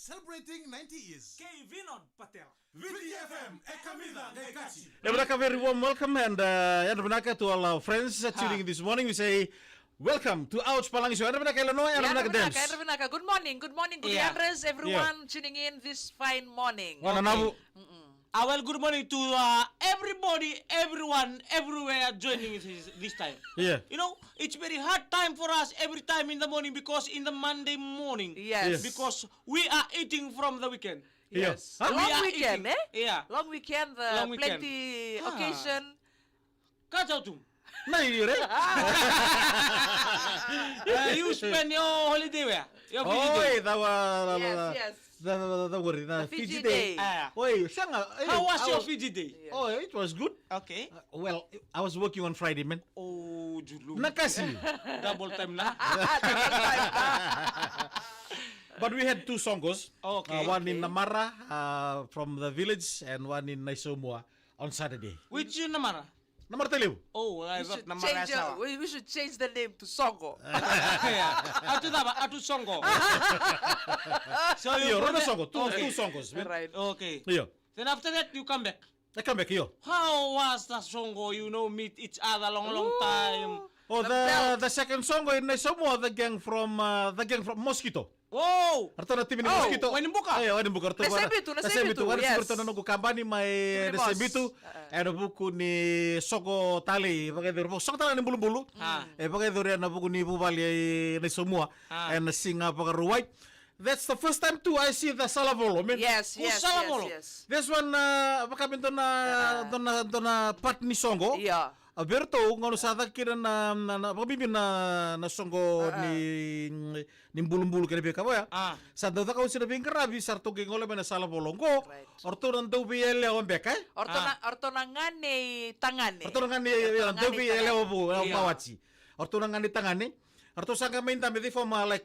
celebrating 90 years. Kay Vinod Patel. VTFM, Ekamida Ngekachi. A very warm welcome and to all our friends tuning in this morning. We say welcome to Ouch Palangi Show. Good morning, good Andres, everyone tuning in this fine morning. Well, good morning to everybody, everyone, everywhere joining this time. Yeah. You know, it's very hard time for us every time in the morning because in the Monday morning. Yes. Because we are eating from the weekend. Yes. Huh? Long weekend, eh? Yeah. Long weekend, Long weekend. plenty occasion. Kacau tu. You spend your holiday where? Your Oh, Yes. the Fiji Fiji Day. Day. How was your Fiji Day? Oh, it was good. Okay. Well, I was working on Friday, man. Oh, Julu. Nakasi. Double time na. But we had two songos. Okay. One in Namara from the village and one in Naisomua on Saturday. Which Namara? Namara Taliu. Oh, I We thought should, Namara change, Sawa. we should change the name to Songo. Atu songo. So Iyo, go Rono there- songo. Two Okay. songos. Man. Right. Okay. Iyo. Then after that you come back. I come back here. How was the songo? You know, meet each other long time. Oh, belt. the second song in Naisomua, the gang from Mosquito. Wow. Arto na timin Oh, Mosquito. when buka? Ayo, when buka. Nasebitu, Wari yes. sigurto na nung kambani may Limos. nasebitu. Ano buku ni Sogo Tali. Bagay duro. Sogo Tali ni bulu-bulu. Bagay duro na buku ni Bubali ni semua. And singa pagaruway. That's the first time too I see the Salavolo. Yes. This one, baka binto na part ni Songo. Yeah. Berto ngono sa kira na pagbibi na songo ni bulu-bulu kaya ka ya. Sa daw ka sila bin karabi sarto ge ngole na sala bolongko. Right. Orto nan do bi ele on bekay. Orto na ngane tangane. Orto nan ni do bi ele obu mawachi. Orto nan ni tangane. Orto sa main tambe di form like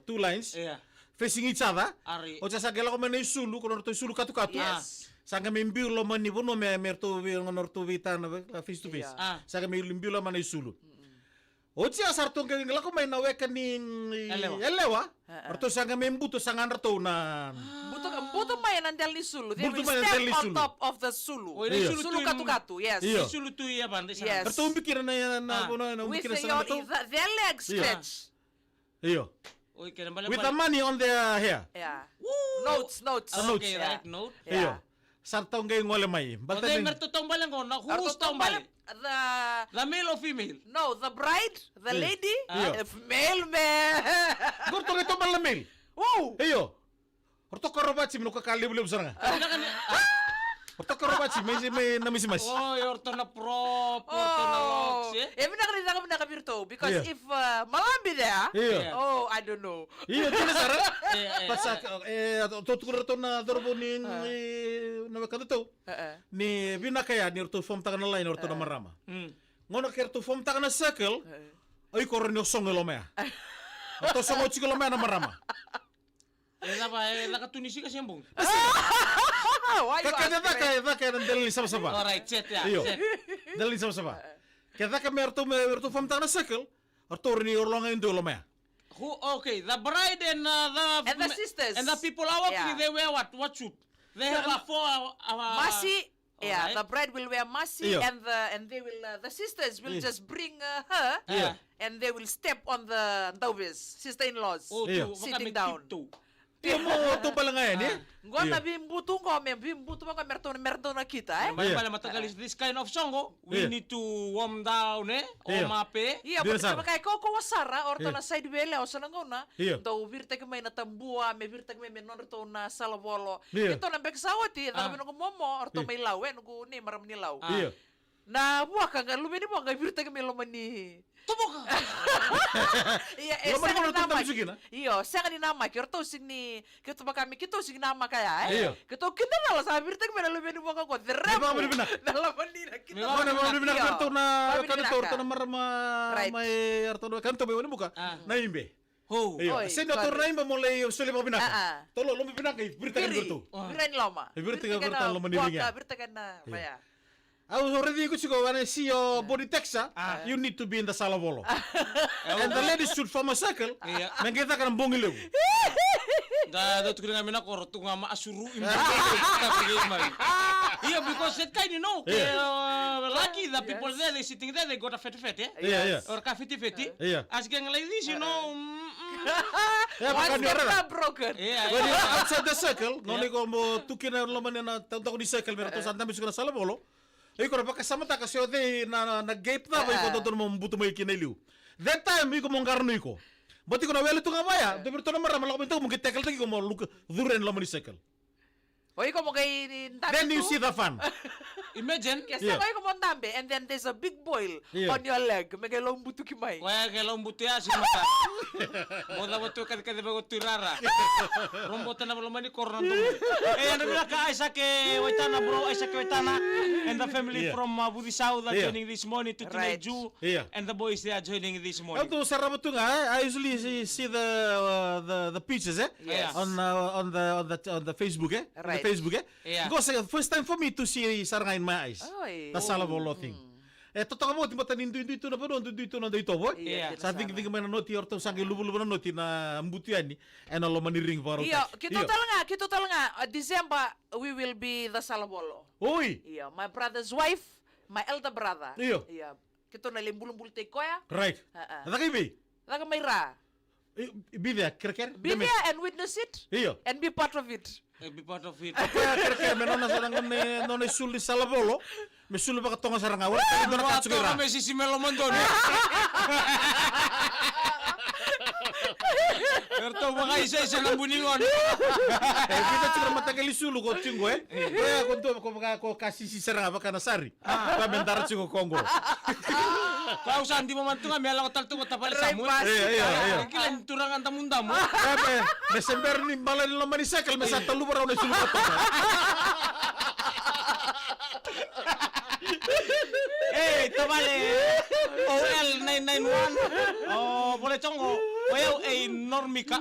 two lines Yeah. facing each other. Ari. O sa gela ko man sulu kono to sulu katu-katu. Yes. Sanga mimbiu lo mani buno merto ngonorto vita face to face. Yeah. Sanga mimbiu lo mani sulu. Ochi asarto ke ngela ko may naweka ni elewa. Orto sanga membuto sanga narto na. Buto may nandel ni Sulu. They Buto will may nandel step ni on Sulu. top of the Sulu. Oh, ini Sulu Sulu tu katu-katu, yes. Iyo. Sulu tu ya bande sana. Yes. Orto umbikiran na With umbikiran your, sanga narto. their legs Iyo. stretch. Iyo. Oh, kaya balik. With the money on their hair. Yeah. Woo. Notes. Okay, Yeah. right note. Iyo. Sartong ngay ngole may. Okay, mertutong balang ko na who's tong balik? The male or female? The bride, the lady, Yeah. male. Gorto ito malamil. Wow. Iyo. Orto karobachi mino kakali saranga. Orto karobachi may namisimas. Oh, your turn na prop, your turn na locks, eh? Even Birto, because Yeah. if Malambi there, Yeah. oh, I don't know. Iyo, tinasara. Eh. Pasak tutukuro to na dorbo ni na kanto ni binakaya ni orto form taka na line orto na marama. Ngono kerto form taka na circle. Ay koron yo songelo mea. Orto songo chikolo mea na marama. Nakatunisi kasi yung bong. Why you Kakada ask me? kaya ng dalili sama-sama. Alright, set ya. Iyo. Set. Dalili sama-sama. Kaya ka merto form taka na circle. Orto rini orlonga indo lo mea. Okay, the bride and And the sisters. and the people are Yeah. they wear what suit? They have a four Masi, yeah, Alright. the bride will wear masi, Yeah. and they will the sisters will just bring her, Yeah. and they will step on the Dawes, sister-in-laws, Oh, Iyo. tu, sitting baka may down. tiptoe. Tiyo mo ito pala ngayon eh. Ngona bimbuto ko, bimbuto mo ka merto na kita, eh? Bale Yeah. bale matagal is this kind of song, we Yeah. need to warm down, eh? Yeah. Warm up, eh? Iya, Dia pero sar. kay ko wasara or Iya. na side wele o sa ngona. Iya. Do virte ka may natambua, may virte ka may menorto na salavolo. Iya. Ito na beksawati, na kami ko momo or to Iya. may lawe no ni maram ni law. Iyo. Na buwa ka nga lumini mo nga virte ka may lomani. Tubo ka! Iya, Lomani mo na tanda musiki na? Iyo, sa kanina nama kirto sing ni kito ba kami kito sing nama kaya Iya. Kito kita na sa virte ka may lumini mo ka ko. May mga bilibinak. Na lamani na kita. Ano mga bilibinak Iyo. kanto na Mga kanto bilibinak orto ka. na marama Right. may orto na kanto may wala buka. Na imbe. Ho! Iyo. Oy, Sino to grabe. na imbe mo lay suli mo binaka. Ah. Tolo lo binaka birta kan Piri, berto. biran loma. Birta ka berta lo manibinga. Birta ka na, baya. I was already go to go when I see your body texture. You need to be in the salavolo. And the ladies should form a circle. Iya. Nang kita kan bongilew. Da tu kena mina kor tu ngama asuru imai. Yeah, because that kind, lucky the people there, they sitting there, they got a fete, Yeah. or fete. Yeah. Asking like this, Yeah, Once makan they're orang. not broken. When you're outside the circle, ngoni ko mo tukina laman na tawag di circle pero to santa misuk na sala bolo. Iko na pakasama ta kasi ode na gate na ba iko to mo buto mo ikineliu. That time iko mo ngarno iko. Bati ko na welo to nga maya, de pero to na marama la ko mo gitekel tagi ko mo look duren laman di circle. Oy, como kay Then you see the fun. Imagine. Kasi Yeah. oy como ndambe and then there's a big boil Yeah. on your leg. Megalong buto kimay. Wah, kalau butuh ya sih mata. Mau dah butuh kan bago tirara. Rombot na belum ni korna tu. Yang bila ka Isaac Waitana bro, Isaac Waitana and the family from Budi South are joining this morning to Right. Tineju. Yeah. And the boys they are joining this morning. Ito sarap ito nga. I usually see the pictures Yes. on the Facebook Right. The Facebook Yeah. Because first time for me to see saranga in my eyes. Oy. The Salabolo thing. Totoo mo timba tanin dito na ba dito na dito boy. Yeah. Sa think man noti orto sangi lubu-lubu na noti na mbutian ni and alo maniring varo. Iya, kita tal nga, December we will be the Salabolo. Oi. Iya, my brother's wife, my elder brother. Iyo. Iya. Kita na limbul-limbul te koya. Right. Ada kay bi. Laga mayra. Be there kerker. Be there and witness it Iyo. and be part of it. Be part of it. Kerker menona sarang non sul di Salabolo. Mesul ba katonga sarang awal. Ito na Atau katsukira. kami si Melomon doon. Erto baka isa ng buningon. Kita cuma matagal isulu ko tinggo Kaya ko kasih si sarang apa kana sari. Pa bentar ko Kongo. Kau sandi memantungan mela ko talto ko tapal samun. Iya. Kilan turangan tamundamu. Kape Desember ni balan lo manisekal mesa telu bara na isulu ko. Tabale. OL 991. Oh, boleh congo. Well, Normika.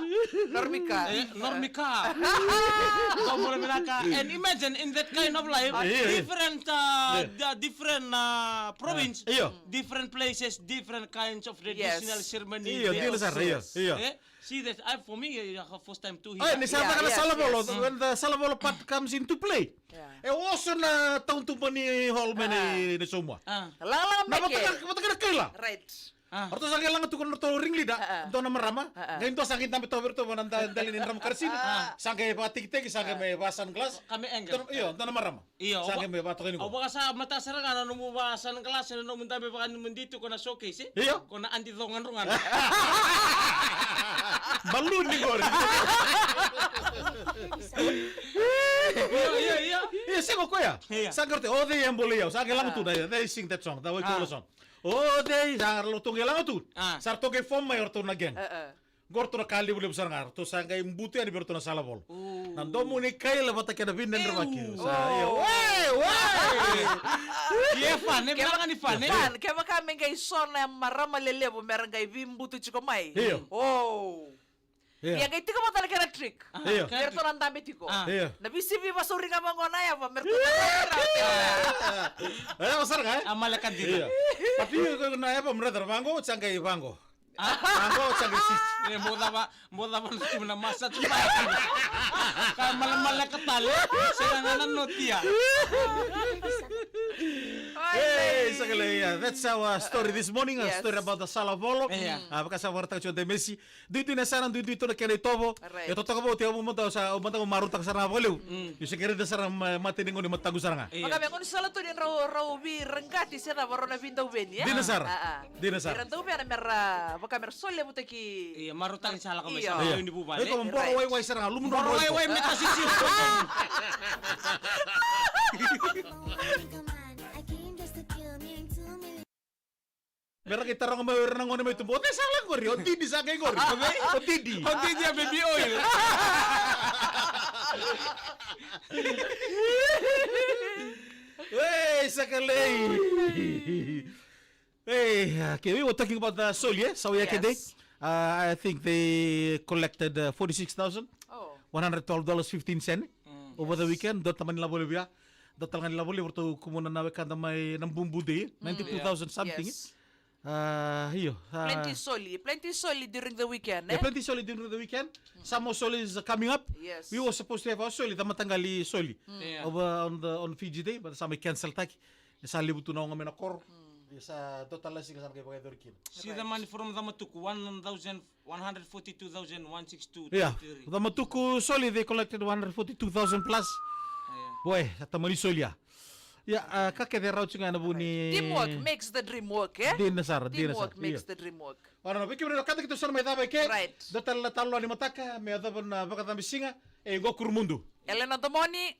Normika. Kau boleh minaka. And imagine in that kind of life, different province, different places, different kinds of traditional ceremony. Iya. See that for me, first time too Oh, here. ni sama kana Salabolo when the Salabolo part comes into play. Also na taon tu ni hall meni ni semua. Lala Na make. matagal kaila. Right. Orto sa lang tu kon to ring lida. Do na marama. Ngayon to sangin tambe to berto mananda dalin indram karsin. Sangke patik-tik sangke me basan glass. Kami engel. Iyo, do na marama. Iyo, Sangke me bato O ko. baka sa mata sarangan ano mo ba sa kelas ano mo tabi baka dito ko na showcase Iyo. ko na anti rongan-rongan. Balun ni gor. Iya. Iya, sing ko ya. Iya. Sangerte o de embole ya. Sangke lang tu dai. They sing that song. That we call song. Oh, they sangar lo tunge lang tu. Sarto ke form mayor to na geng. Gorto na kali boleh besar ngar. To sangka imbutu ya di berto na salabol. Nando mo ni kay la bata kada binden remaki. Sa iya. Wai. Iya fan, bilang ni fan. Fan, kaya kami kay son na marama lelebo meron kay bimbuto chiko may. Iyo. Oh. Iya. Yang kay tiko mo talaga na trick. Iya. Merto lang dami tiko. Iya. Nabisi bi masuri ka bang kona ya pa merto na. Besar kan? Amalakan Iya. dito. Tapi na ya pa brother bango sangka bango. Bango sangka sis. Boda ba na masa cuma. Kaya malamala katali, serangan notia. Hey, sakali ya. That's our story this morning. A Yes. story about the Salabolo. Yeah. Because our tacho de Messi. Dito na sana dito na kene tobo. Right. Ito to kabo tiyo mo sa umanta ko marunta sa na boliu. Yung sekere da sarang matining ko ni matagu saranga. Maka mengon sala tu din raw bi rengkati sera barona vinda uben ya. Dinasar. Dinasar. Pero tu pera merra baka mer solle mutaki. Iya, marutang salah kami Iya. sa hindi bubale. Ito mo Right. way saranga. Lumun Boro way meta sisi. Meron kita rong mayroon ng ano may tumbo. Te salang ko rin. O tidi sa akin ko rin. O tidi. Hindi dia baby oil. Hey, sakali. Hey, okay, we were talking about the Solye, Sauya Kede. Yes. I think they collected $46,112.15 over the weekend. Dot naman nila Bolivia. Dot talaga nila Bolivia. Ito kumuna na weka na may nambumbude. 92,000 something. Yes. Iyo. Plenty soli during the weekend, eh? Yeah, plenty soli during the weekend. Some more soli is coming up. Yes. We were supposed to have our soli, tamatangali soli Yeah. over on Fiji Day, but some cancel taki. Sa libutu na ngamen akor. Sa total la singa kay bagay dorkin. See the money from the Matuku, 142,162. Yeah, the Matuku soli they collected 142,000 plus. Boy, sa mani solia. Yeah, kake de rauch nga na buni. Teamwork makes the dream work, eh? Din na sar, din na sar. Teamwork makes the dream work. Ano, biki mo kata kito sar may dabay ke. Right. Datal talo ni mataka, may adaban na baka tamisinga, go kurmundu. Elena Domoni,